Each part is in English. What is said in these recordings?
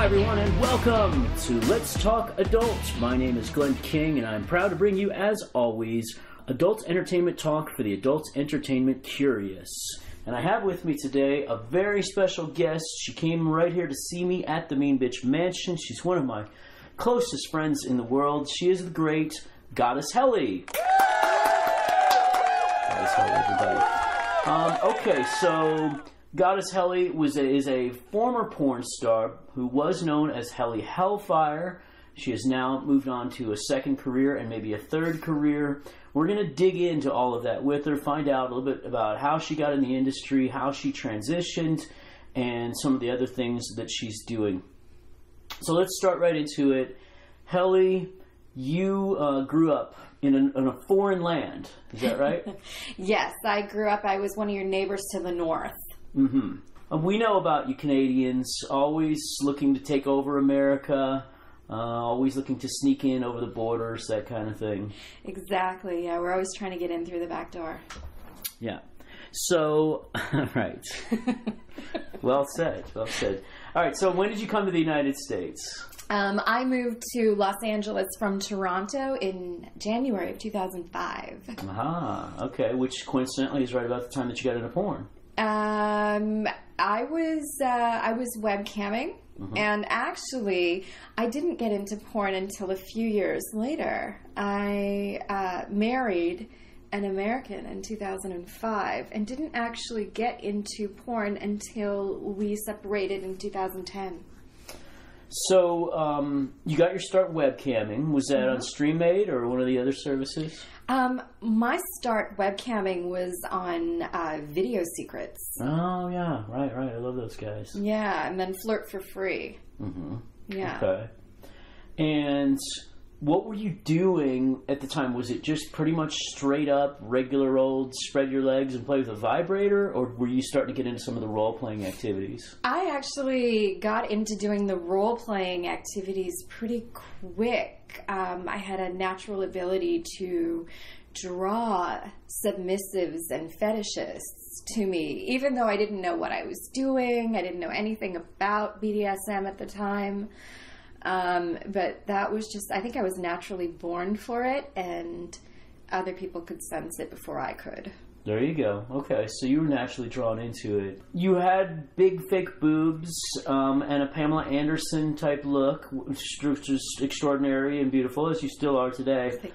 everyone, and welcome to Let's Talk Adult. My name is Glenn King, and I'm proud to bring you, as always, adult entertainment talk for the adult entertainment curious. And I have with me today a very special guest. She came right here to see me at the Mean Bitch Mansion. She's one of my closest friends in the world. She is the great Goddess Helly. Goddess Helly, everybody. Okay, so Goddess Helly is a former porn star who was known as Helly Hellfire. She has now moved on to a second career and maybe a third career. We're going to dig into all of that with her, find out a little bit about how she got in the industry, how she transitioned, and some of the other things that she's doing. So let's start right into it. Helly, you grew up in a foreign land. Is that right? Yes, I grew up. I was one of your neighbors to the north. Mm-hmm. We know about you Canadians, always looking to take over America, always looking to sneak in over the borders, that kind of thing. Exactly, yeah. We're always trying to get in through the back door. Yeah. So, right. Well said, well said. All right, so when did you come to the United States? I moved to Los Angeles from Toronto in January of 2005. Ah, okay, which coincidentally is right about the time that you got into porn. I was webcamming, and actually, I didn't get into porn until a few years later. I married an American in 2005 and didn't actually get into porn until we separated in 2010. So, you got your start webcamming. Was that on StreamMate or one of the other services? My start webcamming was on Video Secrets. Oh, yeah. Right. I love those guys. Yeah, and then Flirt for Free. Mm-hmm. Yeah. Okay. And what were you doing at the time? Was it just pretty much straight up, regular old spread your legs and play with a vibrator? Or were you starting to get into some of the role-playing activities? I actually got into doing the role-playing activities pretty quick. I had a natural ability to draw submissives and fetishists to me, even though I didn't know what I was doing. I didn't know anything about BDSM at the time. But that was just, I think I was naturally born for it, and other people could sense it before I could. There you go. Okay, so you were naturally drawn into it. You had big fake boobs and a Pamela Anderson type look, which was extraordinary and beautiful, as you still are today. Thank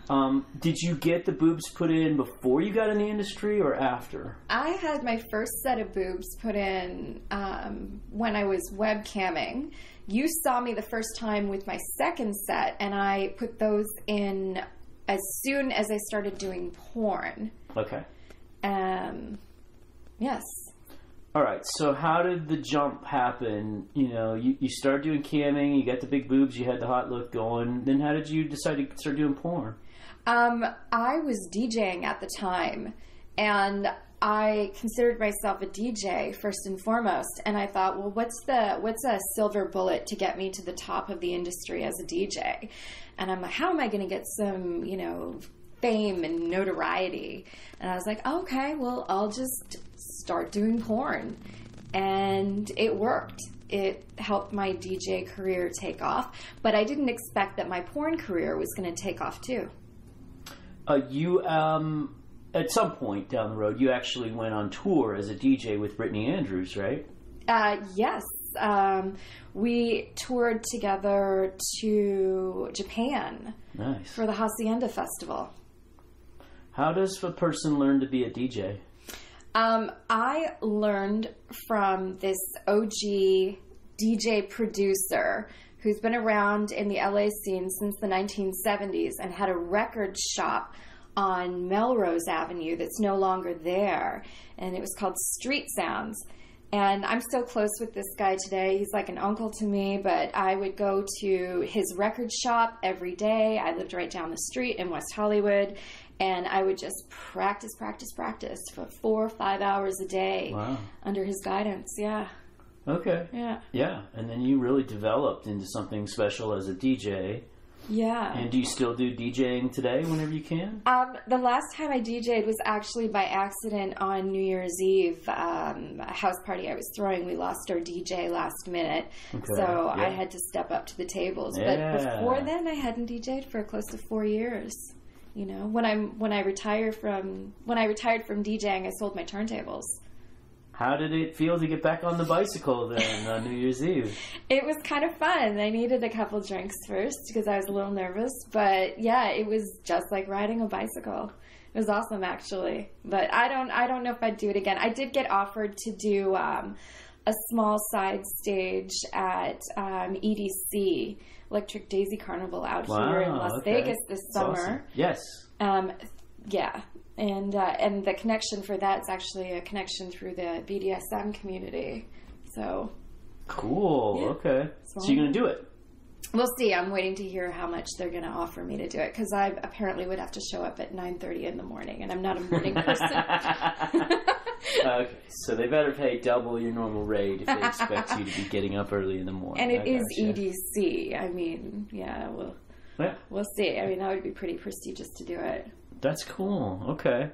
you. Did you get the boobs put in before you got in the industry or after? I had my first set of boobs put in when I was webcamming. You saw me the first time with my second set, and I put those in as soon as I started doing porn. Okay. Yes. All right, so how did the jump happen? You know, you started doing camming, you got the big boobs, you had the hot look going. Then how did you decide to start doing porn? I was DJing at the time, and I considered myself a DJ first and foremost. And I thought, well, what's a silver bullet to get me to the top of the industry as a DJ? And I'm like, how am I going to get some, fame and notoriety? And I was like, okay, well, I'll just start doing porn. And it worked. It helped my DJ career take off, but I didn't expect that my porn career was going to take off too. At some point down the road, you actually went on tour as a DJ with Brittany Andrews, right? Yes. We toured together to Japan. Nice. For the Hacienda Festival. How does a person learn to be a DJ? I learned from this OG DJ producer who's been around in the LA scene since the 1970s and had a record shop on Melrose Avenue that's no longer there. And it was called Street Sounds. And I'm so close with this guy today. He's like an uncle to me, but I would go to his record shop every day. I lived right down the street in West Hollywood. And I would just practice for 4 or 5 hours a day. Wow. Under his guidance. Yeah. Okay. Yeah. Yeah. And then you really developed into something special as a DJ. Yeah. And do you still do DJing today whenever you can? The last time I DJ'd was actually by accident on New Year's Eve. A house party I was throwing. We lost our DJ last minute. Okay. So I had to step up to the tables. Yeah. But before then, I hadn't DJ'd for close to 4 years. You know, when I retired from DJing, I sold my turntables. How did it feel to get back on the bicycle then on New Year's Eve? It was kind of fun. I needed a couple drinks first because I was a little nervous. But yeah, it was just like riding a bicycle. It was awesome, actually. But I don't know if I'd do it again. I did get offered to do a small side stage at EDC, Electric Daisy Carnival, out here in Las Vegas this summer. Awesome. Yes. Yeah. And the connection for that is actually a connection through the BDSM community. So cool. Yeah. Okay. So you're going to do it? We'll see. I'm waiting to hear how much they're going to offer me to do it, because I apparently would have to show up at 9:30 in the morning, and I'm not a morning person. Okay, so they better pay double your normal rate if they expect you to be getting up early in the morning. And it is EDC. I mean, we'll see. I mean, that would be pretty prestigious to do it. That's cool. Okay.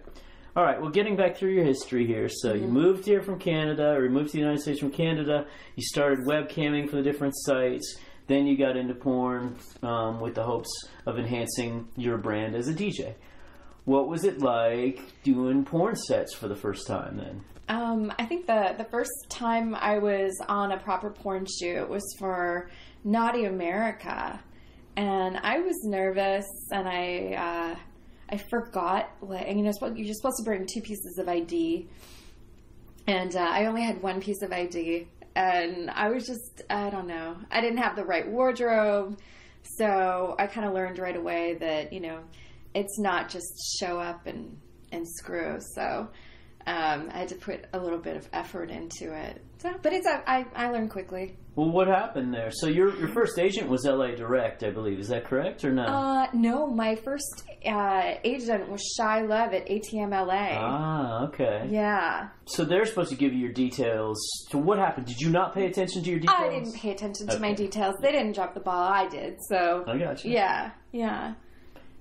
All right. Well, getting back through your history here. So you moved here from Canada, or you moved to the United States from Canada. You started webcamming for the different sites. Then you got into porn with the hopes of enhancing your brand as a DJ. What was it like doing porn sets for the first time then? I think the first time I was on a proper porn shoot was for Naughty America. And I was nervous, and I forgot, you're supposed to bring 2 pieces of ID. And I only had 1 piece of ID. And I was just, I don't know. I didn't have the right wardrobe. So I kind of learned right away that, it's not just show up and screw. So I had to put a little bit of effort into it. So, but I learned quickly. Well, what happened there? So your first agent was LA Direct, I believe. Is that correct or no? No, my first agent was Shy Love at ATM LA. Ah, okay. Yeah. So they're supposed to give you your details. So what happened? Did you not pay attention to your details? I didn't pay attention to my details. They didn't drop the ball. I did. So I got you. Yeah.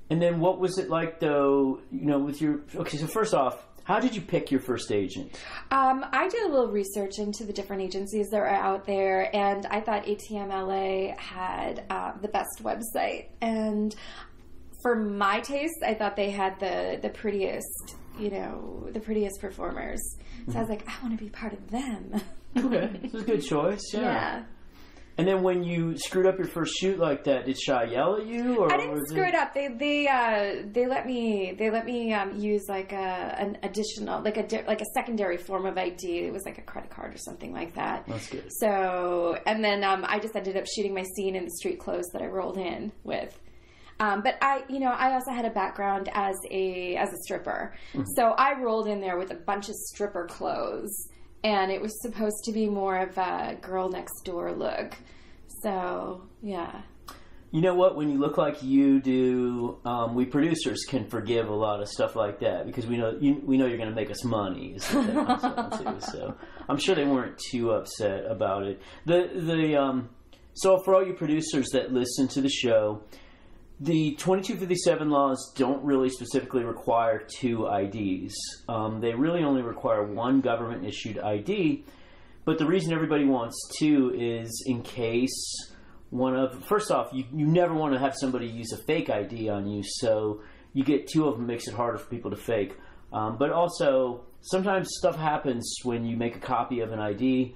And then what was it like, though, with your... Okay, so first off, how did you pick your first agent? I did a little research into the different agencies that are out there, and I thought ATM LA had the best website. And for my taste, I thought they had the prettiest, the prettiest performers. So I was like, I want to be part of them. Okay, this is a good choice, yeah. And then when you screwed up your first shoot like that, did Shy yell at you? Or I didn't screw it up. They let me use like an additional like a secondary form of ID. It was like a credit card or something like that. That's good. So and then I just ended up shooting my scene in the street clothes that I rolled in with. But I also had a background as a stripper, so I rolled in there with a bunch of stripper clothes. And it was supposed to be more of a girl next door look. So, yeah. You know what? When you look like you do, we producers can forgive a lot of stuff like that because we know you're going to make us money. Is what that comes down to. So I'm sure they weren't too upset about it. So for all you producers that listen to the show, the 2257 laws don't really specifically require 2 IDs. They really only require 1 government-issued ID. But the reason everybody wants 2 is in case first off, you never want to have somebody use a fake ID on you, so you get 2 of them, makes it harder for people to fake. But also, sometimes stuff happens when you make a copy of an ID,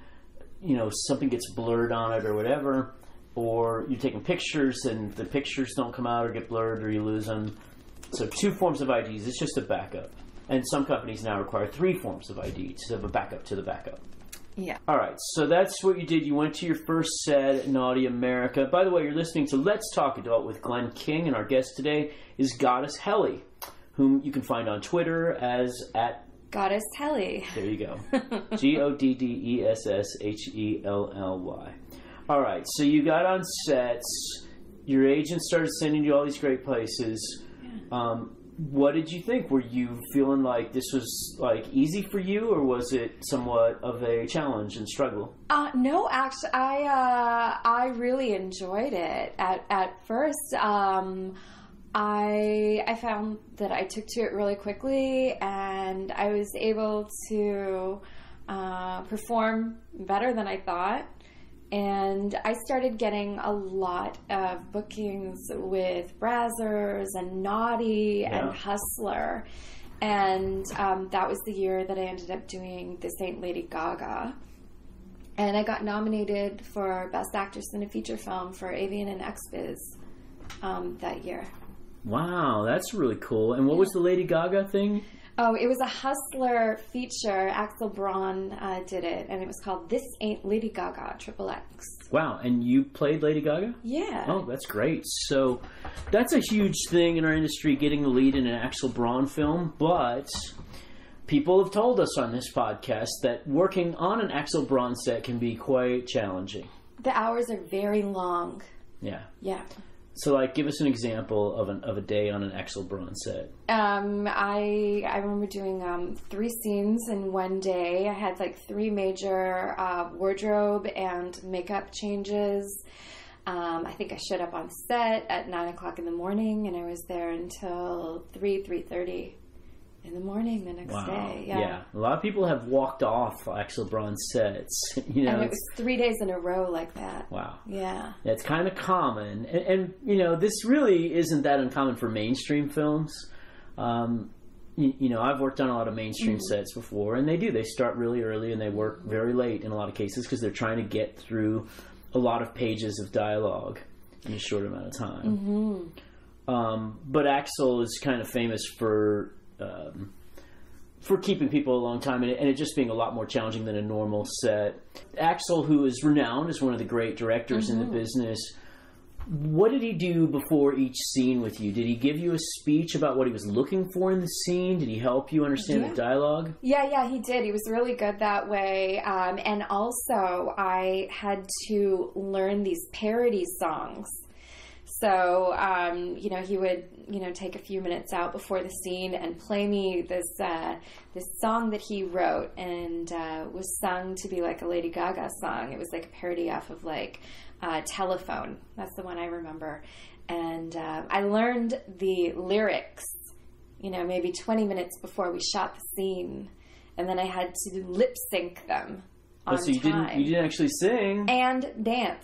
something gets blurred on it or whatever. Or you're taking pictures and the pictures don't come out or get blurred or you lose them. So 2 forms of IDs. It's just a backup. And some companies now require 3 forms of ID to have a backup to the backup. Yeah. All right. So that's what you did. You went to your first set at Naughty America. By the way, you're listening to Let's Talk Adult with Glenn King, and our guest today is Goddess Helly, whom you can find on Twitter as at Goddess Helly. There you go. GODDESSHELLY. All right, so you got on sets. Your agent started sending you all these great places. what did you think? Were you feeling like this was like easy for you, or was it somewhat of a challenge and struggle? No, actually, I really enjoyed it. At first, I found that I took to it really quickly, and I was able to perform better than I thought. And I started getting a lot of bookings with Brazzers and Naughty and Hustler. And that was the year that I ended up doing This Ain't Lady Gaga. And I got nominated for Best Actress in a Feature Film for Avian and XBiz that year. Wow, that's really cool. And what was the Lady Gaga thing? Oh, it was a Hustler feature. Axel Braun did it, and it was called This Ain't Lady Gaga, XXX. Wow, and you played Lady Gaga? Yeah. Oh, that's great. So that's a huge thing in our industry, getting the lead in an Axel Braun film, but people have told us on this podcast that working on an Axel Braun set can be quite challenging. The hours are very long. Yeah. Yeah. So, like, give us an example of a day on an Axel Braun set. I remember doing 3 scenes in one day. I had like 3 major wardrobe and makeup changes. I think I showed up on set at 9 o'clock in the morning, and I was there until 3:30 in the morning the next day. Yeah. A lot of people have walked off Axel Braun sets. You know, and it was 3 days in a row like that. Wow. Yeah. It's kind of common. And, you know, this really isn't that uncommon for mainstream films. You know, I've worked on a lot of mainstream sets before, and they start really early and they work very late in a lot of cases because they're trying to get through a lot of pages of dialogue in a short amount of time. But Axel is kind of famous for keeping people a long time, and it just being a lot more challenging than a normal set. Axel, who is renowned as one of the great directors in the business, what did he do before each scene with you? Did he give you a speech about what he was looking for in the scene? Did he help you understand the dialogue? Yeah, he did. He was really good that way. And also, I had to learn these parody songs. So, you know, he would, you know, take a few minutes out before the scene and play me this song that he wrote, and was sung to be like a Lady Gaga song. It was like a parody off of like Telephone. That's the one I remember. And I learned the lyrics, you know, maybe 20 minutes before we shot the scene, and then I had to lip sync them on so you time. You didn't actually sing and dance.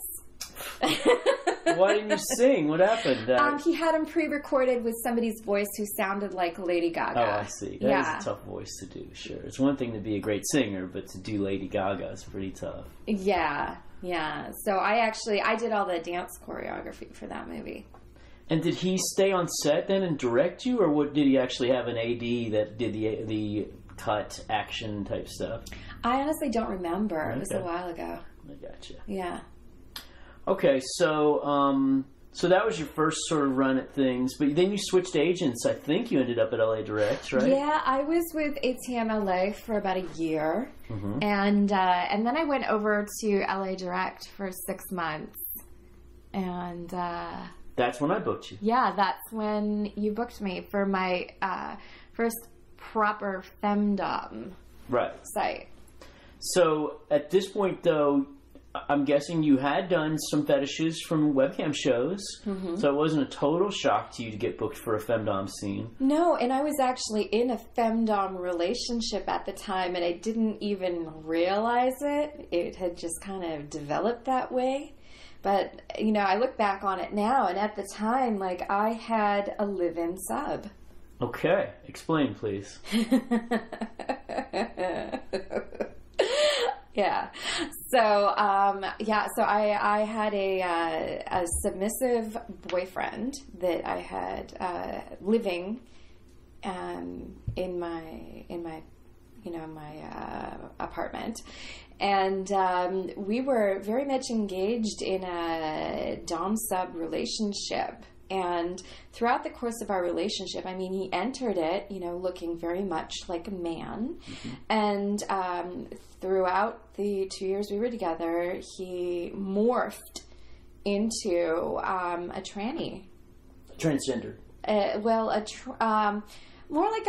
Why didn't you sing? What happened? He had him pre-recorded with somebody's voice who sounded like Lady Gaga. Oh, I see. That is a tough voice to do, sure. It's one thing to be a great singer, but to do Lady Gaga is pretty tough. Yeah. So I did all the dance choreography for that movie. And did he stay on set then and direct you, or did he actually have an AD that did the cut action type stuff? I honestly don't remember. Okay. It was a while ago. I gotcha. Yeah. Okay, so that was your first sort of run at things, but then you switched agents. I think you ended up at LA Direct, right? Yeah, I was with ATM LA for about a year, and then I went over to LA Direct for 6 months, and that's when I booked you. Yeah, that's when you booked me for my first proper femdom site. So at this point, though, I'm guessing you had done some fetishes from webcam shows, so it wasn't a total shock to you to get booked for a femdom scene. No, and I was actually in a femdom relationship at the time, and I didn't even realize it. It had just kind of developed that way. But, you know, I look back on it now, and at the time, like, I had a live-in sub. Okay. Explain, please. Yeah. So, I had a submissive boyfriend that I had living in my apartment, and we were very much engaged in a dom sub relationship. And throughout the course of our relationship, I mean, he entered it, you know, looking very much like a man. And throughout the 2 years we were together, he morphed into a tranny. Transgender. More like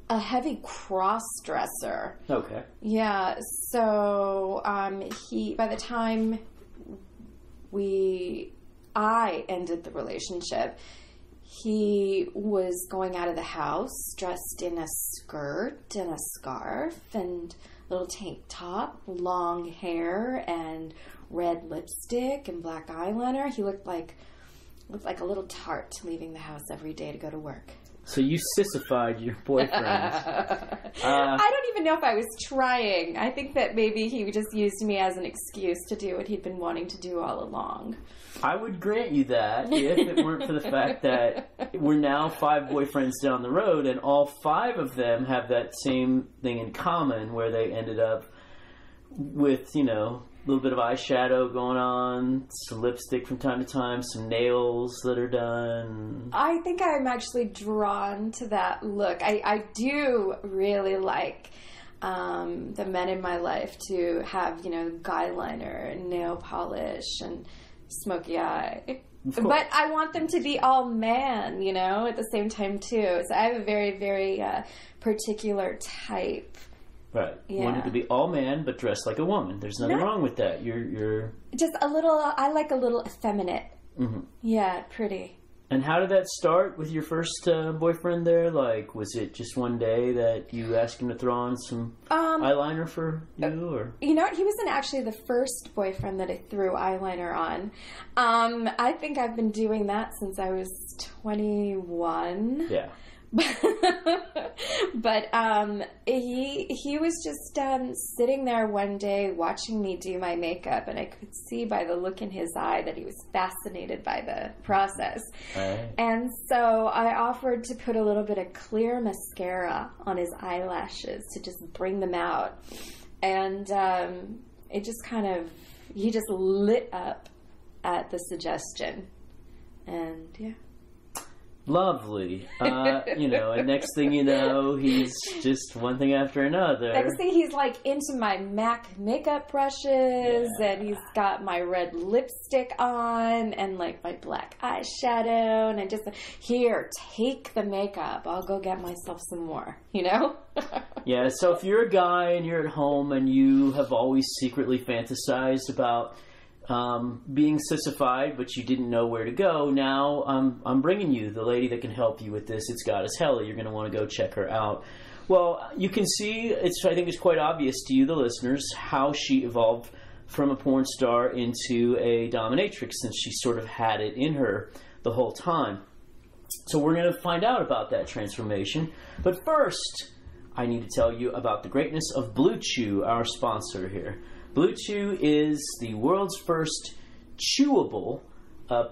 a heavy cross-dresser. Okay. Yeah, so by the time I ended the relationship, he was going out of the house dressed in a skirt and a scarf and little tank top, long hair and red lipstick and black eyeliner. He looked like a little tart leaving the house every day to go to work. So you sissified your boyfriend. I don't even know if I was trying. I think that maybe he just used me as an excuse to do what he'd been wanting to do all along. I would grant you that if it weren't for the fact that we're now 5 boyfriends down the road, and all 5 of them have that same thing in common, where they ended up with, a little bit of eyeshadow going on, some lipstick from time to time, some nails that are done. I think I'm actually drawn to that look. I do really like the men in my life to have, guy liner and nail polish and smoky eye. But I want them to be all man, at the same time too. So I have a very, very particular type. Right. Yeah. You want it to be all man, but dressed like a woman. There's nothing wrong with that. You're just a little. I like a little effeminate. Mm-hmm. Yeah, pretty. And how did that start with your first boyfriend there? Like, was it just one day that you asked him to throw on some eyeliner for you, or? You know what? He wasn't actually the first boyfriend that I threw eyeliner on. I think I've been doing that since I was 21. Yeah. But he was just sitting there one day watching me do my makeup, and I could see by the look in his eye that he was fascinated by the process. Right. And so I offered to put a little bit of clear mascara on his eyelashes to just bring them out, and it just he just lit up at the suggestion, and yeah. Lovely. And next thing you know, he's just one thing after another. Next thing, he's like into my MAC makeup brushes, and he's got my red lipstick on, and like my black eyeshadow, and I just, here, take the makeup. I'll go get myself some more, Yeah, so if you're a guy and you're at home and you have always secretly fantasized about being sissified, but you didn't know where to go, now I'm bringing you the lady that can help you with this. It's Goddess Helly. You're going to want to go check her out. Well, you can see, I think it's quite obvious to you, the listeners, how she evolved from a porn star into a dominatrix, since she sort of had it in her the whole time. So we're going to find out about that transformation. But first, I need to tell you about the greatness of Blue Chew, our sponsor here. Blue Chew is the world's first chewable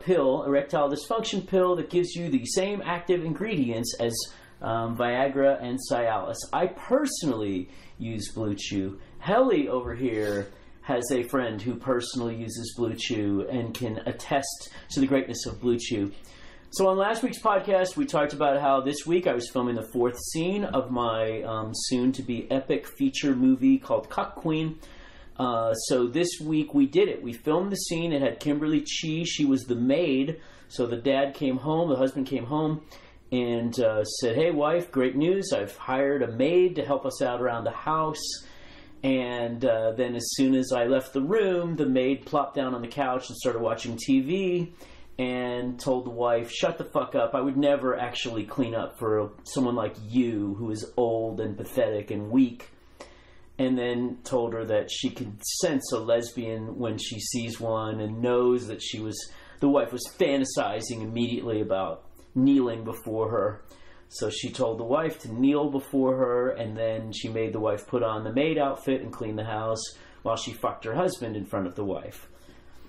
pill, erectile dysfunction pill, that gives you the same active ingredients as Viagra and Cialis. I personally use Blue Chew. Helly over here has a friend who personally uses Blue Chew and can attest to the greatness of Blue Chew. So on last week's podcast, we talked about how this week I was filming the 4th scene of my soon-to-be epic feature movie called Cuck Queen. So this week we did it. We filmed the scene. It had Kimberly Chi. She was the maid. So the husband came home and said, "Hey wife, great news. I've hired a maid to help us out around the house." And then as soon as I left the room, the maid plopped down on the couch and started watching TV and told the wife, "Shut the fuck up. I would never actually clean up for someone like you who is old and pathetic and weak." And then told her that she could sense a lesbian when she sees one, and knows that the wife was fantasizing immediately about kneeling before her. So she told the wife to kneel before her, and then she made the wife put on the maid outfit and clean the house while she fucked her husband in front of the wife.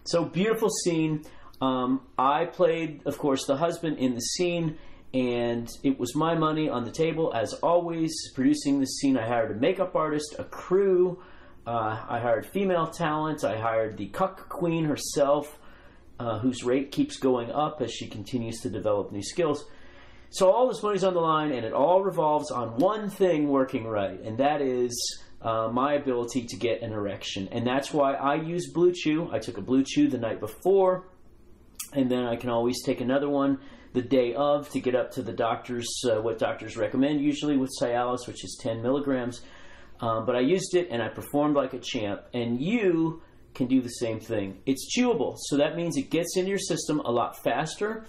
So beautiful scene. I played, of course, the husband in the scene, and it was my money on the table, as always. Producing this scene, I hired a makeup artist, a crew. I hired female talent. I hired the Cuck Queen herself, whose rate keeps going up as she continues to develop new skills. So all this money's on the line, and it all revolves on one thing working right, and that is my ability to get an erection. And that's why I use Blue Chew. I took a Blue Chew the night before, and then I can always take another one the day of to get up to the doctors, what doctors recommend usually with Cialis, which is 10 milligrams. But I used it and I performed like a champ. And you can do the same thing. It's chewable, so that means it gets into your system a lot faster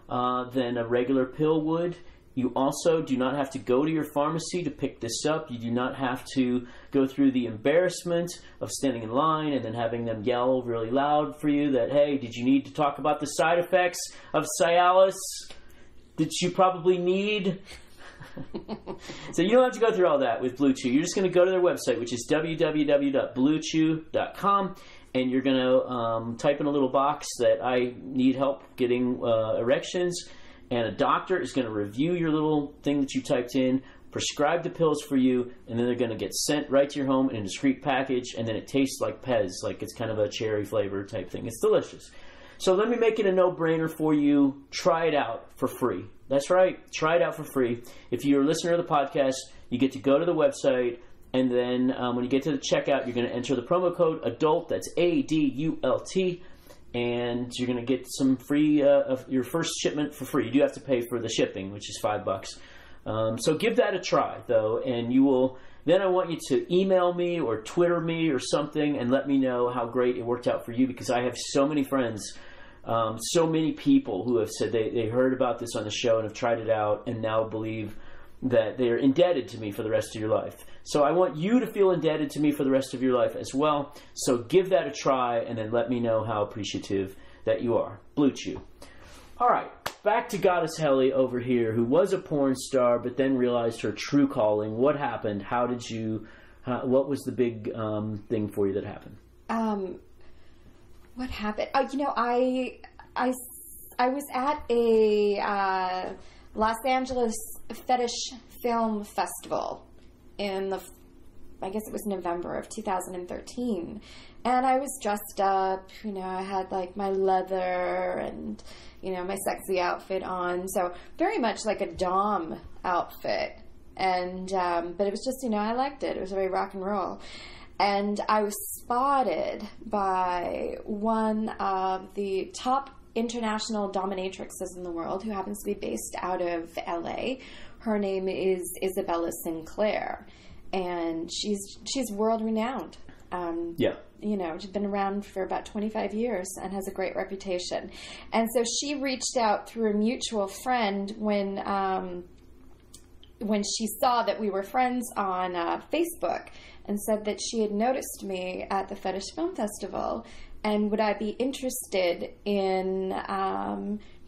than a regular pill would. You also do not have to go to your pharmacy to pick this up. You do not have to go through the embarrassment of standing in line and then having them yell really loud for you that, hey, did you need to talk about the side effects of Cialis that you probably need? So you don't have to go through all that with Blue Chew. You're just going to go to their website, which is www.bluechew.com, and you're going to type in a little box that I need help getting erections, and a doctor is going to review your little thing that you typed in, prescribe the pills for you, and then they're going to get sent right to your home in a discreet package, and then it tastes like Pez, like it's kind of a cherry flavor type thing. It's delicious. So let me make it a no-brainer for you. Try it out for free. That's right. Try it out for free. If you're a listener of the podcast, you get to go to the website, and then when you get to the checkout, you're going to enter the promo code ADULT, that's ADULT, and you're going to get some free, of your first shipment for free. You do have to pay for the shipping, which is $5. So give that a try, though, and you will. Then I want you to email me or Twitter me or something and let me know how great it worked out for you, because I have so many friends, so many people who have said they heard about this on the show and have tried it out and now believe that they are indebted to me for the rest of your life. So I want you to feel indebted to me for the rest of your life as well. So give that a try and then let me know how appreciative that you are. Blue Chew. All right, back to Goddess Helly over here, who was a porn star but then realized her true calling. What happened? How did you? What was the big thing for you that happened? What happened? I was at a Los Angeles Fetish Film Festival in I guess it was November of 2013. And I was dressed up, I had like my leather and, my sexy outfit on. So very much like a dom outfit. And, but it was just, I liked it. It was very rock and roll. And I was spotted by one of the top international dominatrixes in the world, who happens to be based out of LA. Her name is Isabella Sinclair. And she's world renowned. Yeah. She's been around for about 25 years and has a great reputation. And so she reached out through a mutual friend when she saw that we were friends on Facebook, and said that she had noticed me at the Fetish Film Festival and would I be interested in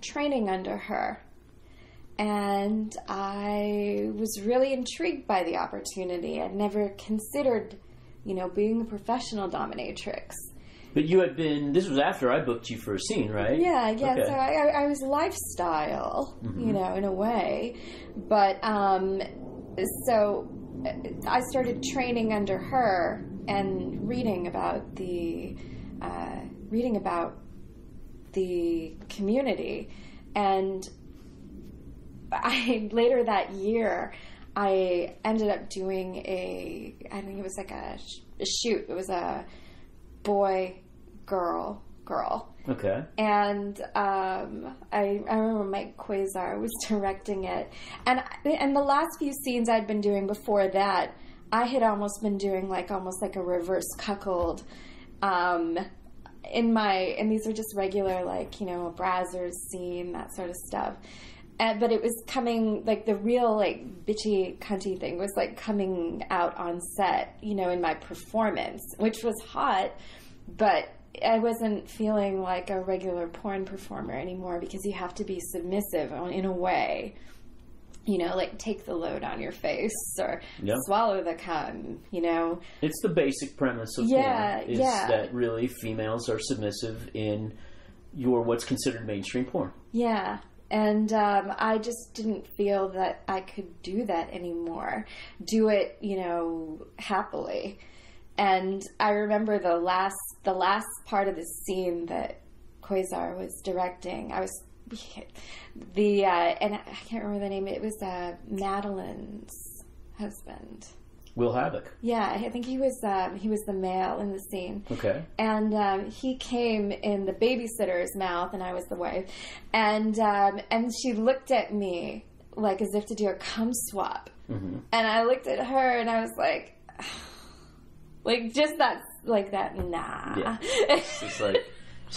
training under her. And I was really intrigued by the opportunity. I'd never considered, being a professional dominatrix. But you had been, this was after I booked you for a scene, right? Yeah. Okay. So I was lifestyle, in a way. But, so I started training under her and reading about the community. And later that year, I ended up doing I think it was like a shoot. It was a boy, girl. Okay. And I remember Mike Quasar was directing it. And the last few scenes I'd been doing before that, I had almost been doing almost like a reverse cuckold. And these were just regular, a Brazzers scene, that sort of stuff. But it was coming, the real, bitchy, cunty thing was, coming out on set, in my performance, which was hot, but I wasn't feeling like a regular porn performer anymore, because you have to be submissive in a way, take the load on your face or swallow the cum, It's the basic premise of porn, is that really females are submissive in what's considered mainstream porn. Yeah. And I just didn't feel that I could do that anymore. Do it, happily. And I remember the last part of the scene that Quasar was directing. I was and I can't remember the name. It was Madeline's husband. Will Havoc. Yeah, I think he was the male in the scene. Okay. And he came in the babysitter's mouth, and I was the wife. And she looked at me like as if to do a cum swap. Mm-hmm. And I looked at her, and I was like just that, nah. Yeah. It's like.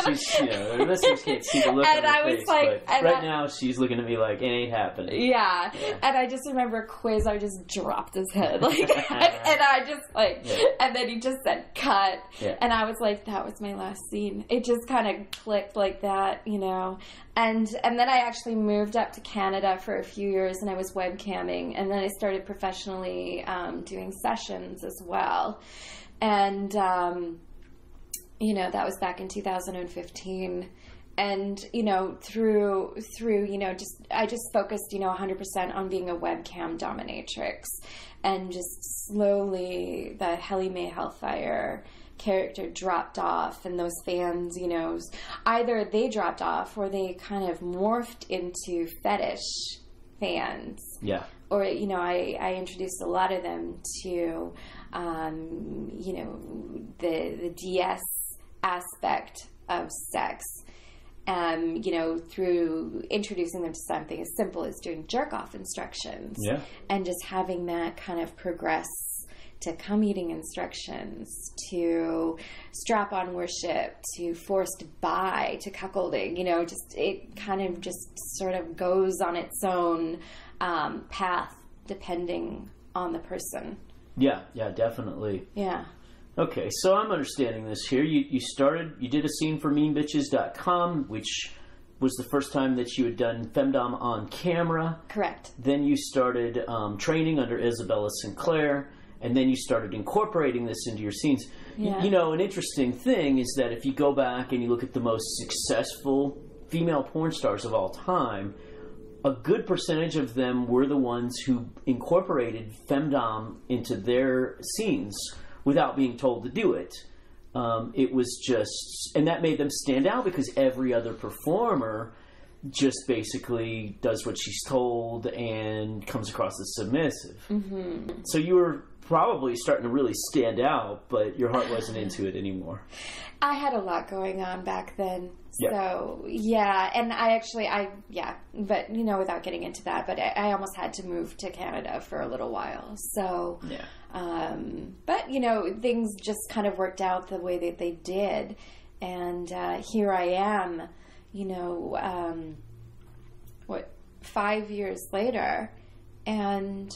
She's, the listeners can't see the look on her face, but right now she's looking at me like, it ain't happening. Yeah. And I just remember Quasar just dropped his head, and I just, and then he just said, cut. Yeah. And I was like, that was my last scene. It just kind of clicked like that, And then I actually moved up to Canada for a few years, and I was webcamming, and then I started professionally doing sessions as well. And... that was back in 2015. And, through, I just focused, 100% on being a webcam dominatrix. And just slowly the Helly May Hellfire character dropped off, and those fans, either they dropped off or they kind of morphed into fetish fans. Yeah. Or, I introduced a lot of them to, the DS aspect of sex, through introducing them to something as simple as doing jerk-off instructions. Yeah. And just having that kind of progress to cum-eating instructions, to strap-on worship, to forced buy, to cuckolding. It kind of just sort of goes on its own path depending on the person. Yeah, definitely. Yeah. Okay, so I'm understanding this here. You did a scene for meanbitches.com, which was the first time that you had done femdom on camera. Correct. Then you started training under Isabella Sinclair, and then you started incorporating this into your scenes. Yeah. An interesting thing is that if you go back and you look at the most successful female porn stars of all time, a good percentage of them were the ones who incorporated femdom into their scenes without being told to do it. It was just... And that made them stand out because every other performer just basically does what she's told and comes across as submissive. Mm-hmm. So you were probably starting to really stand out, but your heart wasn't into it anymore. I had a lot going on back then. Yeah. So, yeah. And but, without getting into that, but I almost had to move to Canada for a little while. So... Yeah. But, things just kind of worked out the way that they did. And here I am, 5 years later, and,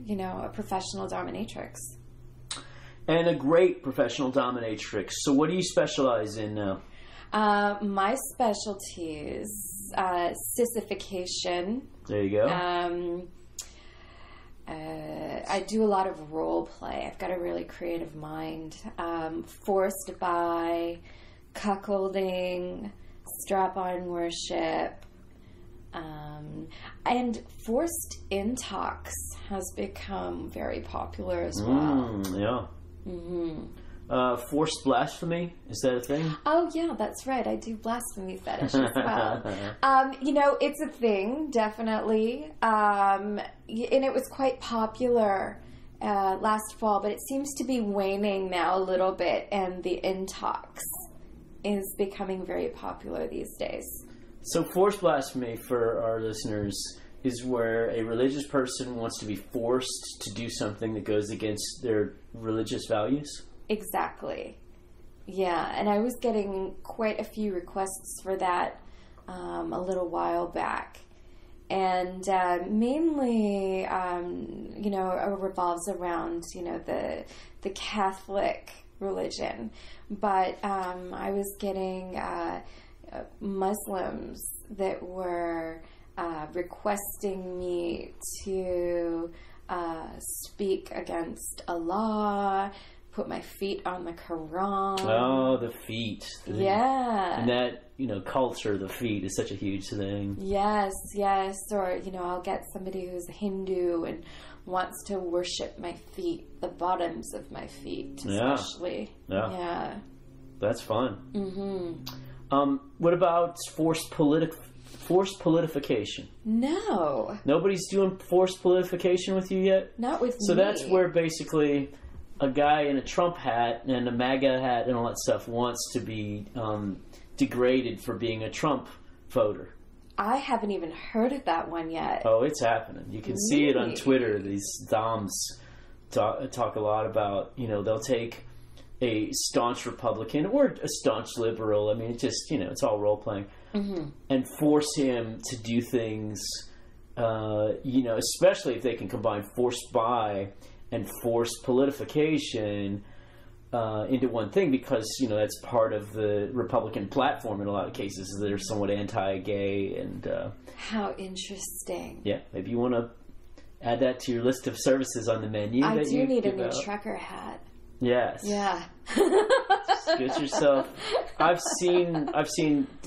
a professional dominatrix. And a great professional dominatrix. So what do you specialize in now? My specialties, sissification. There you go. I do a lot of role play. I've got a really creative mind. Forced by, cuckolding, strap-on worship, and forced intox has become very popular as well. Yeah. Mm-hmm. Forced blasphemy, is that a thing? Oh yeah, that's right. I do blasphemy fetish as well. It's a thing, definitely. And it was quite popular last fall, but it seems to be waning now a little bit, and the intox is becoming very popular these days. So forced blasphemy, for our listeners, is where a religious person wants to be forced to do something that goes against their religious values? Exactly. Yeah, and I was getting quite a few requests for that a little while back. And mainly, it revolves around, the Catholic religion. But I was getting Muslims that were requesting me to speak against Allah, put my feet on the Quran. Oh, the feet. Yeah. And that, culture, the feet is such a huge thing. Yes. Or, I'll get somebody who's a Hindu and wants to worship my feet, the bottoms of my feet, especially. Yeah. That's fun. Mm-hmm. What about forced forced politification? No. Nobody's doing forced politification with you yet? Not with me. So that's where basically a guy in a Trump hat and a MAGA hat and all that stuff wants to be degraded for being a Trump voter. I haven't even heard of that one yet. Oh, it's happening. You can see it on Twitter. These Doms talk a lot about, they'll take a staunch Republican or a staunch liberal. I mean, it just, it's all role-playing. Mm-hmm. And force him to do things, especially if they can combine forced buy and forced politification into one thing, because that's part of the Republican platform in a lot of cases. They're somewhat anti-gay and how interesting. Yeah, maybe you want to add that to your list of services on the menu. I do need a new trucker hat. Yes. Yeah. Get yourself. I've seen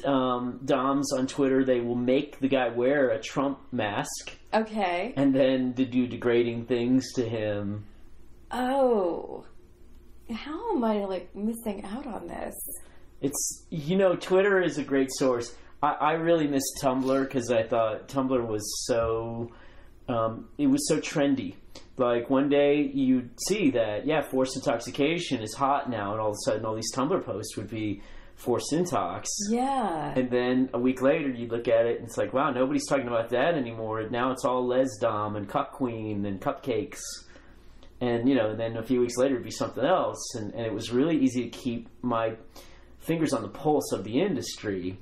Doms on Twitter. They will make the guy wear a Trump mask. Okay. And then to do degrading things to him. Oh. How am I missing out on this? It's Twitter is a great source. I really miss Tumblr because I thought Tumblr was so it was so trendy. Like one day you'd see that forced intoxication is hot now, and all of a sudden all these Tumblr posts would be forced intox. Yeah. And then a week later you'd look at it and it's like, wow, nobody's talking about that anymore. Now it's all lesdom and cup queen and cupcakes. And, and then a few weeks later it'd be something else. And it was really easy to keep my fingers on the pulse of the industry.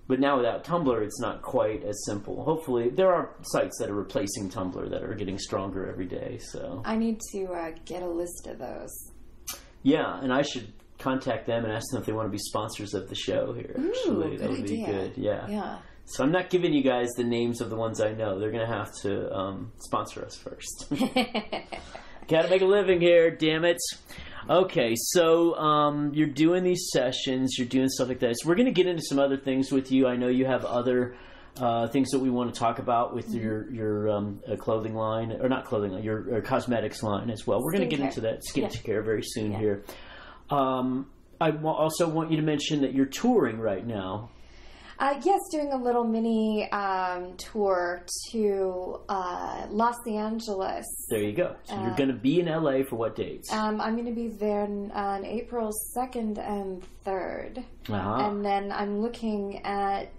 But now without Tumblr, it's not quite as simple. Hopefully, there are sites that are replacing Tumblr that are getting stronger every day. So I need to get a list of those. Yeah, and I should contact them and ask them if they want to be sponsors of the show here. Actually, that would be good. Yeah. So I'm not giving you guys the names of the ones I know. They're going to have to sponsor us first. Got to make a living here, damn it. Okay, so you're doing these sessions, you're doing stuff like that. So we're going to get into some other things with you. I know you have other things that we want to talk about with your clothing line, or not clothing line, your cosmetics line as well. We're going to get into that skincare very soon here. I also want you to mention that you're touring right now. Yes, doing a little mini tour to Los Angeles. There you go. So you're going to be in LA for what dates? I'm going to be there on April 2nd and 3rd. Uh-huh. And then I'm looking at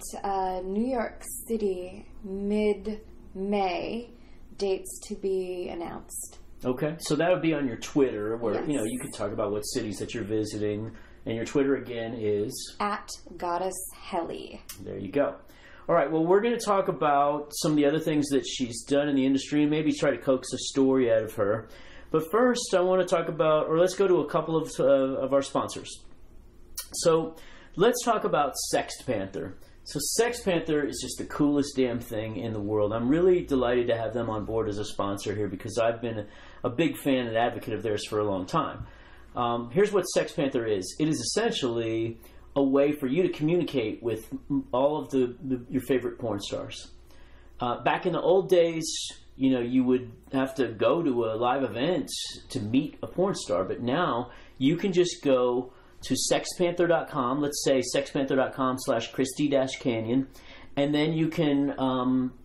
New York City mid-May, dates to be announced. Okay, so that would be on your Twitter where, you could talk about what cities that you're visiting. And your Twitter, again, is? At Goddess Helly. There you go. All right, well, we're going to talk about some of the other things that she's done in the industry and maybe try to coax a story out of her. But first, I want to talk about, or let's go to a couple of our sponsors. So let's talk about Sex Panther. So Sex Panther is just the coolest damn thing in the world. I'm really delighted to have them on board as a sponsor here because I've been a big fan and advocate of theirs for a long time. Here's what Sex Panther is. It is essentially a way for you to communicate with all of your favorite porn stars. Back in the old days, you would have to go to a live event to meet a porn star, but now you can just go to sexpanther.com, let's say sexpanther.com/Christy-Canyon, and then you can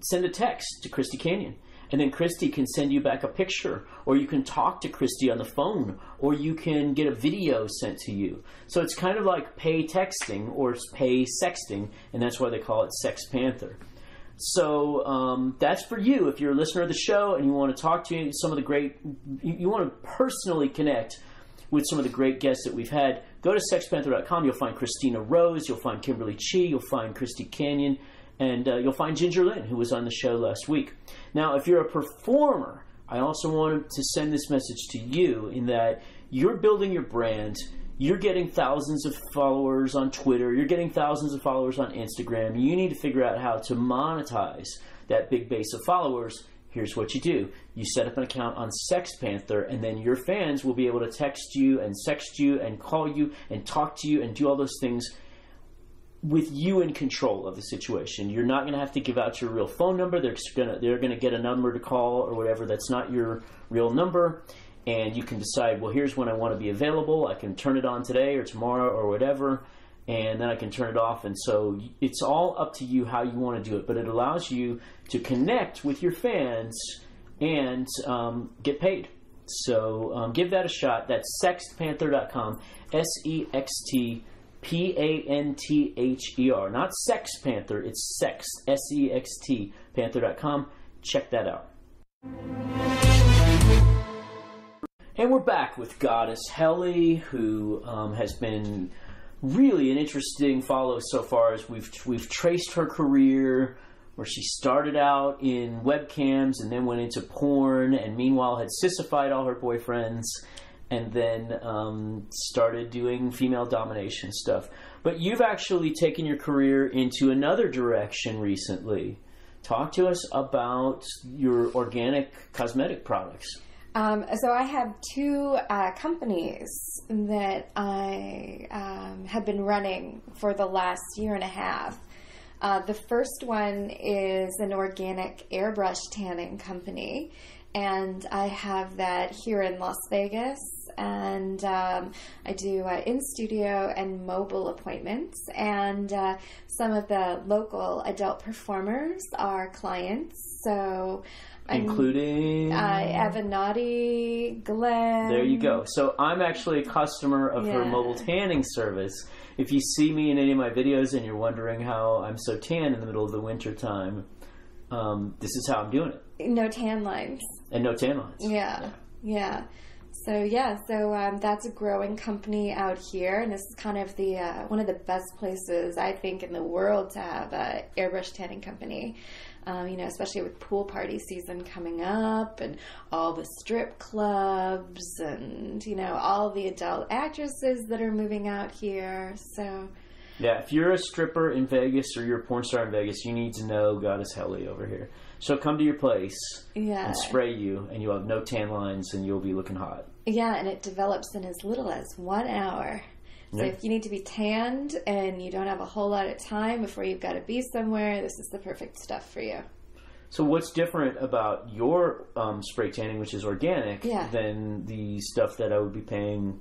send a text to Christy Canyon. And then Christy can send you back a picture, or you can talk to Christy on the phone, or you can get a video sent to you. So it's kind of like pay texting or pay sexting, and that's why they call it Sex Panther. So that's for you. If you're a listener of the show and you want to talk to some of the great, you want to personally connect with some of the great guests that we've had, go to sexpanther.com. You'll find Christina Rose, you'll find Kimberly Chi, you'll find Christy Canyon, and you'll find Ginger Lynn, who was on the show last week. Now, if you're a performer, I also wanted to send this message to you in that you're building your brand. You're getting thousands of followers on Twitter. You're getting thousands of followers on Instagram. You need to figure out how to monetize that big base of followers. Here's what you do. You set up an account on Sex Panther, and then your fans will be able to text you and sext you and call you and talk to you and do all those things with you in control of the situation. You're not going to have to give out your real phone number. They're going to get a number to call or whatever that's not your real number, and you can decide, well, here's when I want to be available. I can turn it on today or tomorrow or whatever, and then I can turn it off. And so it's all up to you how you want to do it, but it allows you to connect with your fans and get paid. So give that a shot. That's sextpanther.com, SEXTPANTHER. Not Sex Panther, it's Sext, SEXT, Panther.com. Check that out. And we're back with Goddess Helly, who has been really an interesting follow so far, as we've traced her career, where she started out in webcams and then went into porn, and meanwhile had sissified all her boyfriends, and then started doing female domination stuff. But you've actually taken your career into another direction recently. Talk to us about your organic cosmetic products. So I have two companies that I have been running for the last year and a half. The first one is an organic airbrush tanning company, and I have that here in Las Vegas, and I do in-studio and mobile appointments, and some of the local adult performers are clients, so... Including? Avenatti, Glenn. There you go. So I'm actually a customer of her mobile tanning service. If you see me in any of my videos and you're wondering how I'm so tan in the middle of the winter time, this is how I'm doing it. No tan lines. And no tan lines. Yeah. So that's a growing company out here, and this is kind of the one of the best places I think in the world to have a airbrush tanning company. Especially with pool party season coming up, and all the strip clubs, and all the adult actresses that are moving out here. So yeah, if you're a stripper in Vegas or you're a porn star in Vegas, you need to know Goddess Helly over here. She'll come to your place and spray you, and you'll have no tan lines, and you'll be looking hot. Yeah, and it develops in as little as 1 hour. So if you need to be tanned and you don't have a whole lot of time before you've got to be somewhere, this is the perfect stuff for you. So what's different about your spray tanning, which is organic, than the stuff that I would be paying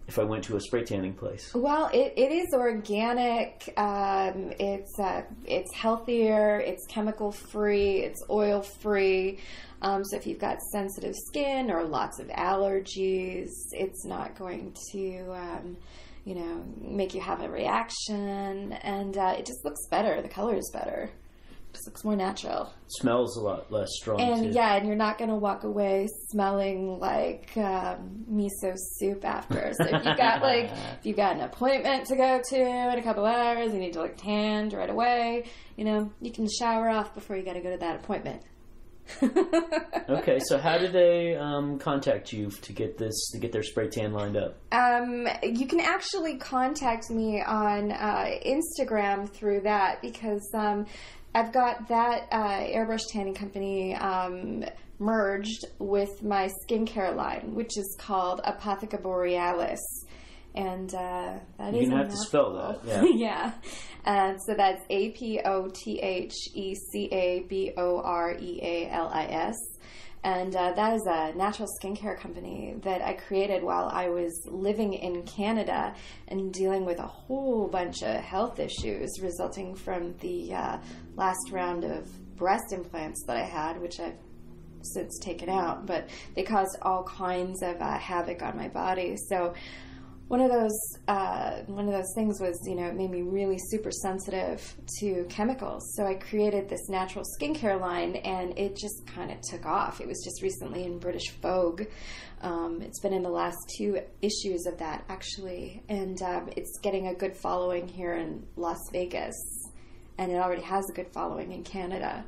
if I went to a spray tanning place? Well, it is organic. It's healthier. It's chemical free. It's oil free. So if you've got sensitive skin or lots of allergies, it's not going to make you have a reaction, and it just looks better. The color is better. It just looks more natural. It smells a lot less strong, and too. and you're not going to walk away smelling like miso soup after. So if you got an appointment to go to in a couple hours, you need to look tanned right away. You can shower off before you got to go to that appointment. Okay, so how do they contact you to get their spray tan lined up? You can actually contact me on Instagram through that, because I've got that airbrush tanning company merged with my skincare line, which is called Apotheca Borealis. And that is you're going to have to spell that. Yeah. Yeah. So that's APOTHECABOREALIS. And that is a natural skincare company that I created while I was living in Canada and dealing with a whole bunch of health issues resulting from the last round of breast implants that I had, which I've since taken out. But they caused all kinds of havoc on my body. So one of those things was, it made me really super sensitive to chemicals. So I created this natural skincare line, and it just kind of took off. It was just recently in British Vogue. It's been in the last 2 issues of that, actually. And it's getting a good following here in Las Vegas. And it already has a good following in Canada.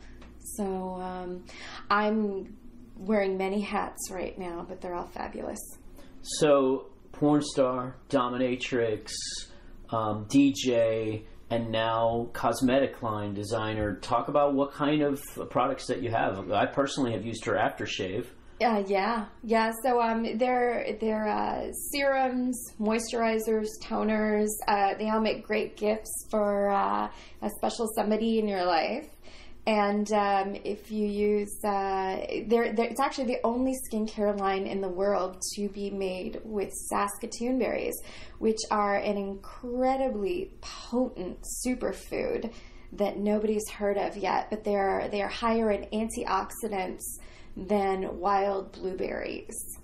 So I'm wearing many hats right now, but they're all fabulous. So porn star, dominatrix, DJ, and now cosmetic line designer. Talk about what kind of products that you have. I personally have used her aftershave. Yeah. So they're serums, moisturizers, toners. They all make great gifts for a special somebody in your life. And if you use, it's actually the only skincare line in the world to be made with Saskatoon berries, which are an incredibly potent superfood that nobody's heard of yet, but they are higher in antioxidants than wild blueberries.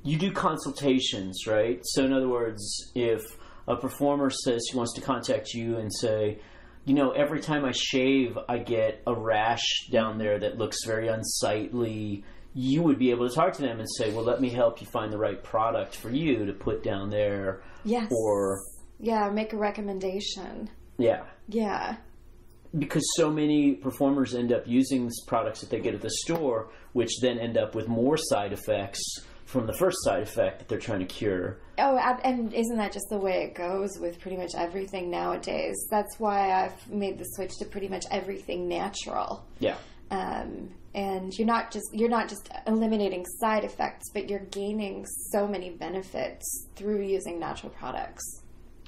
You do consultations, right? So in other words, if a performer says she wants to contact you and say, you know, every time I shave, I get a rash down there that looks very unsightly, you would be able to talk to them and say, well, let me help you find the right product for you to put down there. Yes. Or... yeah, make a recommendation. Yeah. Yeah. Because so many performers end up using these products that they get at the store, which then end up with more side effects from the first side effect that they're trying to cure. Oh, and isn't that just the way it goes with pretty much everything nowadays? That's why I've made the switch to pretty much everything natural. Yeah. And you're not just eliminating side effects, but you're gaining so many benefits through using natural products.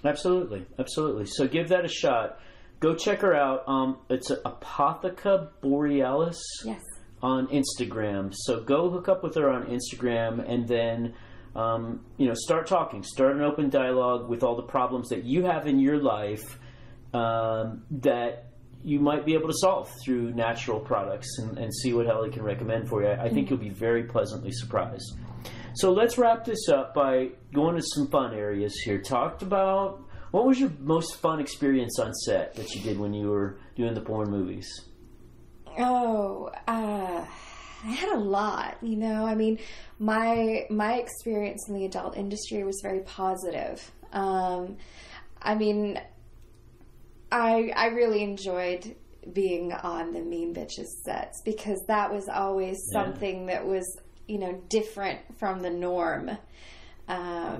Absolutely. Absolutely. So give that a shot. Go check her out. It's Apotheca Borealis. Yes. On Instagram. So go hook up with her on Instagram and then, start talking. Start an open dialogue with all the problems that you have in your life that you might be able to solve through natural products and see what Helly can recommend for you. I think you'll be very pleasantly surprised. So let's wrap this up by going to some fun areas here. Talked about, what was your most fun experience on set that you did when you were doing the porn movies? Oh, I had a lot, you know. I mean, my experience in the adult industry was very positive. I mean, I really enjoyed being on the Mean Bitches sets because that was always something that was, different from the norm. I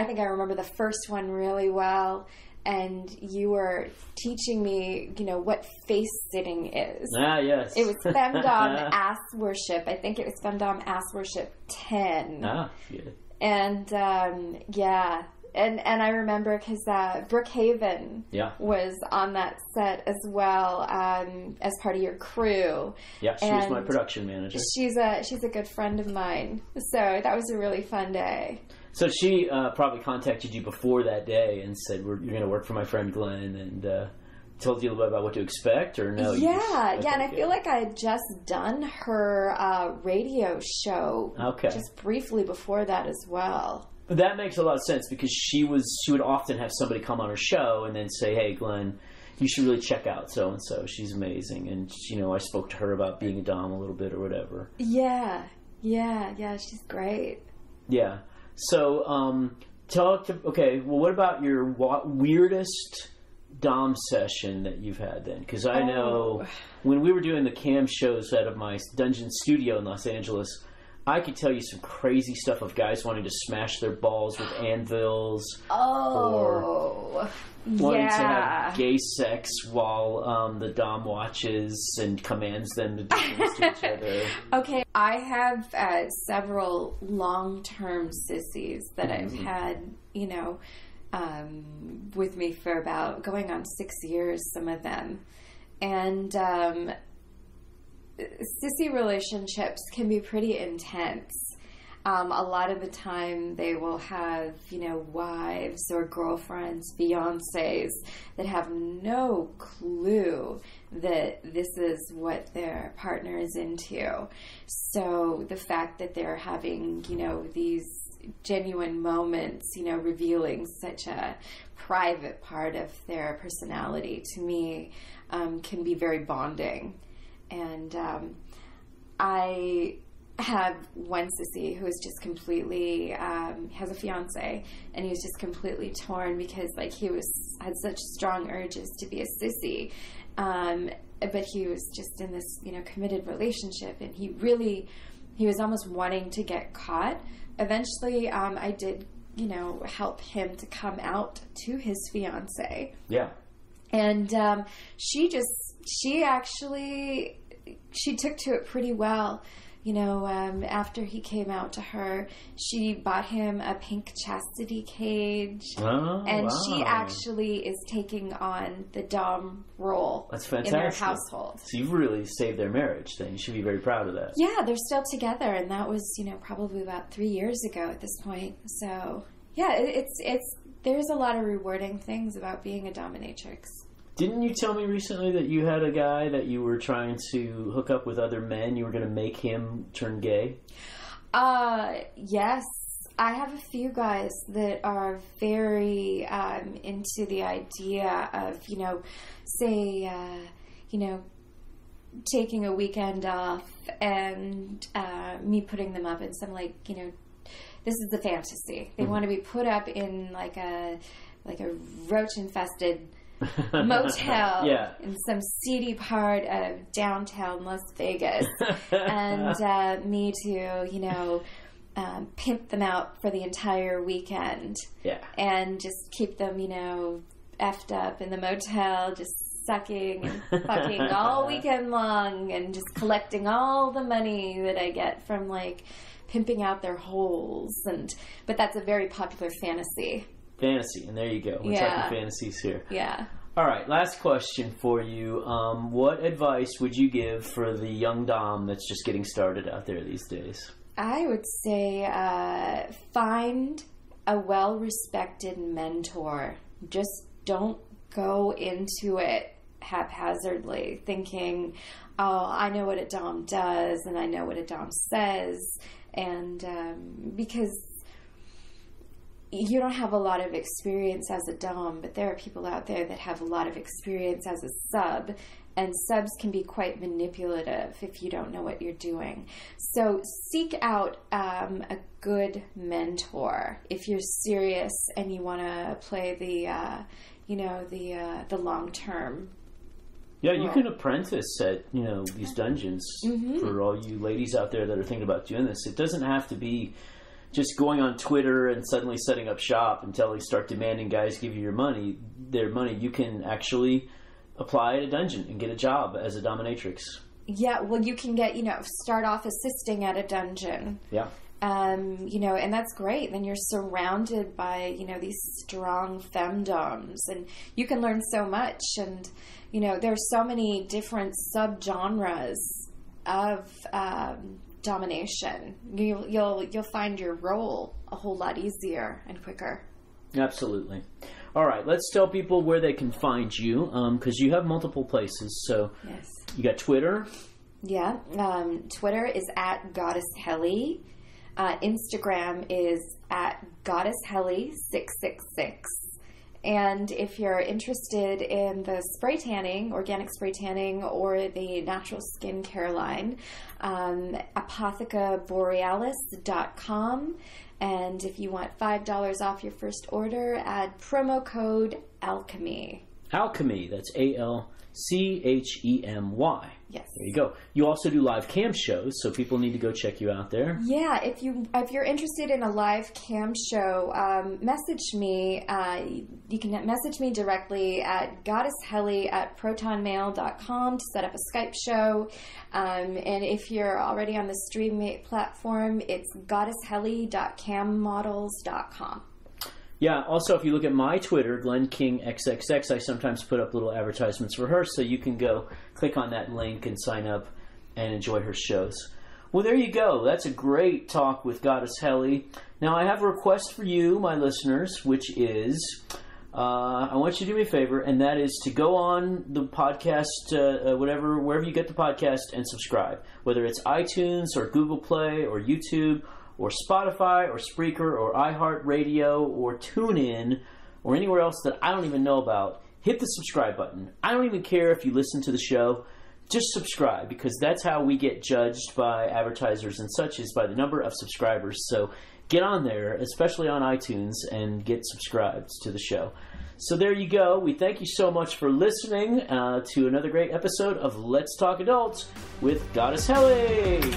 think I remember the first one really well. And you were teaching me, what face sitting is. Ah, yes. It was Femdom Ass Worship. I think it was Femdom Ass Worship 10. Ah, good. And, And I remember because Brookhaven was on that set as well as part of your crew. Yeah, she was my production manager. She's a good friend of mine. So that was a really fun day. So she probably contacted you before that day and said, "You're going to work for my friend Glenn," and told you a little bit about what to expect, or no? And I feel like I had just done her radio show just briefly before that as well. But that makes a lot of sense because she would often have somebody come on her show and then say, "Hey, Glenn, you should really check out so and so. She's amazing." And I spoke to her about being a dom a little bit or whatever. Yeah, she's great. Yeah. So, what about your weirdest dom session that you've had then? Because I know when we were doing the cam shows out of my dungeon studio in Los Angeles, I could tell you some crazy stuff of guys wanting to smash their balls with anvils. Or wanting to have gay sex while the dom watches and commands them to do things to each other. Okay, I have several long-term sissies that I've had, with me for about going on 6 years, some of them. And sissy relationships can be pretty intense. A lot of the time they will have, wives or girlfriends, fiancés that have no clue that this is what their partner is into. So the fact that they're having, these genuine moments, revealing such a private part of their personality, to me, can be very bonding. And I have one sissy who is just completely has a fiance, and he was just completely torn because he had such strong urges to be a sissy, but he was just in this committed relationship, and he was almost wanting to get caught. Eventually I did help him to come out to his fiance. And she took to it pretty well. after he came out to her, she bought him a pink chastity cage. Oh, and wow. she actually is taking on the dom role. That's fantastic. In their household. So you've really saved their marriage then. You should be very proud of that. Yeah, they're still together, and that was, probably about 3 years ago at this point. So, yeah, it's there's a lot of rewarding things about being a dominatrix. Didn't you tell me recently that you had a guy that you were trying to hook up with other men? You were going to make him turn gay? Yes. I have a few guys that are very into the idea of, taking a weekend off and me putting them up in some, this is the fantasy. They want to be put up in like a roach-infested motel in some seedy part of downtown Las Vegas, and me to pimp them out for the entire weekend, and just keep them effed up in the motel, just sucking and fucking all weekend long, and just collecting all the money that I get from pimping out their holes. But that's a very popular fantasy. And there you go. We're talking fantasies here. Yeah. All right, last question for you. What advice would you give for the young dom that's just getting started out there these days? I would say find a well-respected mentor. Just don't go into it haphazardly thinking, oh, I know what a dom does and I know what a dom says, and because you don't have a lot of experience as a dom, but there are people out there that have a lot of experience as a sub, and subs can be quite manipulative if you don't know what you're doing. So seek out a good mentor if you're serious and you want to play the long term. Yeah, you can apprentice at these dungeons. For all you ladies out there that are thinking about doing this. It doesn't have to be just going on Twitter and suddenly setting up shop until they start demanding guys give you their money. You can actually apply at a dungeon and get a job as a dominatrix. Yeah, well, you can get, start off assisting at a dungeon. Yeah. And that's great. Then you're surrounded by, these strong femdoms, and you can learn so much. And, there's so many different subgenres of domination. You'll find your role a whole lot easier and quicker. Absolutely. All right, let's tell people where they can find you, because you have multiple places. So yes. You got Twitter. Yeah, Twitter is at Goddess Helly. Instagram is at Goddess Helly 666. And if you're interested in the spray tanning, organic spray tanning, or the natural skincare line, apothecaborealis.com. And if you want $5 off your first order, add promo code Alchemy. Alchemy, that's ALCHEMY. Yes. There you go. You also do live cam shows, so people need to go check you out there. Yeah, if you're interested in a live cam show, message me. You can message me directly at goddesshelly@protonmail.com to set up a Skype show. And if you're already on the Streammate platform, it's goddesshelly.cammodels.com. Yeah, also, if you look at my Twitter, GlennKingXXX, I sometimes put up little advertisements for her, so you can go click on that link and sign up and enjoy her shows. Well, there you go. That's a great talk with Goddess Helly. Now, I have a request for you, my listeners, which is, I want you to do me a favor, and that is to go on the podcast, wherever you get the podcast, and subscribe. Whether it's iTunes or Google Play or YouTube or Spotify, or Spreaker, or iHeartRadio, or TuneIn, or anywhere else that I don't even know about, hit the subscribe button. I don't even care if you listen to the show. Just subscribe, because that's how we get judged by advertisers and such, is by the number of subscribers. So get on there, especially on iTunes, and get subscribed to the show. So there you go. We thank you so much for listening to another great episode of Let's Talk Adults with Goddess Helly.